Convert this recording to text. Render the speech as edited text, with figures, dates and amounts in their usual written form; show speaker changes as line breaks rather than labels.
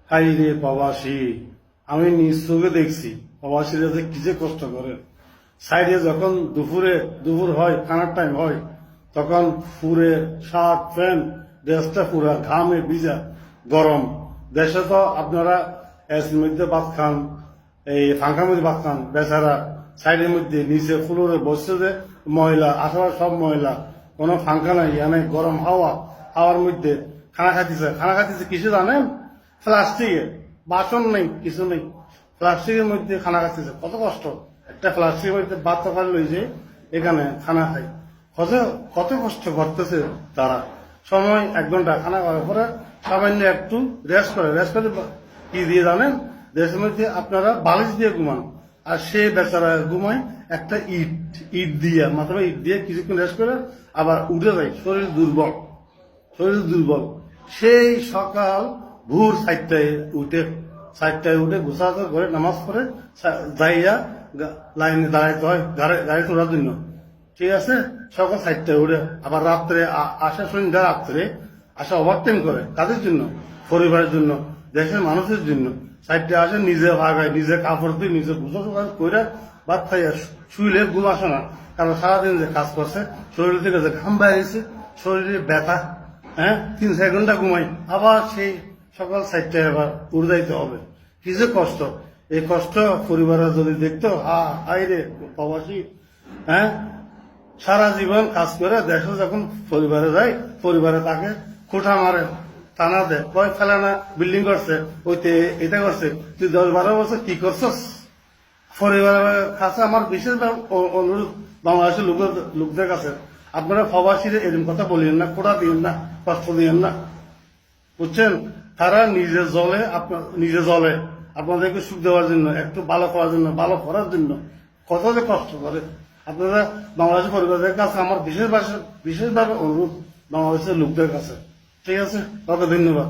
High রে প্রবাসী, আমি নিজ চোখে দেখছি প্রবাসীরা যে কি যে কষ্ট করে। সাইডে যখন দুপুর হয়, খানার টাইম হয়, তখন পুরে শার্ট প্যান্ট ড্রেসটা পুরা ঘামে ভিজা, গরম। দেশে তো আপনারা এসির মধ্যে ভাত খান, এই ফাঙ্কার মধ্যে ভাত খান, বেচারা সাইডের মধ্যে নিচে ফ্লোরে বসছে যে ময়লা, আশেপাশে সব ময়লা, কোনো ফাঙ্কা নাই, এনে গরম হাওয়ার মধ্যে খানা খাইতেছে কিছু জানেন? প্লাস্টিকে, বাসন নেই, কিছু নেই, প্লাস্টিকের মধ্যে খানা খাচ্ছে। কত কষ্ট! একটা প্লাস্টিকের মধ্যে ভাত তরকারি লইছে, এখানে খানা খাই। কত কত কষ্ট করতেছে তারা। সময় 1 ঘন্টা খানা খাওয়ার পরে সামান্য একটু রেস্ট করে কি দিয়ে জানেন? দেশের মধ্যে আপনারা বালিশ দিয়ে ঘুমান, আর সে বেচারা ঘুমায় একটা ইট দিয়ে, মাথায় ইট দিয়ে কিছুক্ষণ রেস্ট করে আবার উঠে যায়। শরীর দুর্বল। সেই সকাল ভোর 4টায় উঠে গোসল করে নামাজ পড়ে যাইয়া লাইনে দাঁড়াইতে হয় গাড়ি তোলার জন্য। ঠিক আছে, সকাল 4টায় উঠে আবার রাত্রে আসা, সন্ধ্যা রাত্রে আসা, ওভারটাইম করে কাদের জন্য? পরিবারের জন্য, দেশের মানুষের জন্য। 4টায় আসে, নিজে ভাগায়, নিজে কাপড় দিয়ে, নিজে গোসল করে ভাত খাইয়া শুইলে ঘুম আসে না, কারণ সারাদিন যে কাজ করছে, শরীর থেকে যে ঘাম বাইরেছে, শরীরে ব্যথা, 3-4 ঘন্টা ঘুমাই, আবার সেই সকাল 4টায় আবার উড়ে যাইতে হবে। কি যে কষ্ট! এই কষ্ট পরিবারের যদি দেখতো, হাই রে প্রবাসী, সারা জীবন কাজ করে দেশে যখন পরিবারে যায়, পরিবারে তাকে খোঁটা মারে, টানা দেয়, কয় ফেলানা বিল্ডিং করছে, ওইতে এটা করছে, তুই 10-12 বছর কি করছস? পরিবারের কাছে আমার বিশেষ অনুরোধ, বাংলাদেশের লোকদের কাছে, আপনারা প্রবাসীরা এরকম কথা বলিয়েন না, খোঁটা দিয়েন না, কষ্ট দিয়েন না, বুঝছেন? তারা নিজে জ্বলে আপনাদেরকে সুখ দেওয়ার জন্য, একটু ভালো করার জন্য, ভালো করার জন্য কত যে কষ্ট করে। আপনারা বাংলাদেশের পরিবারের কাছে আমার বিশেষভাবে অনুরোধ, বাংলাদেশের লোকদের কাছে। ঠিক আছে, ওকে, ধন্যবাদ।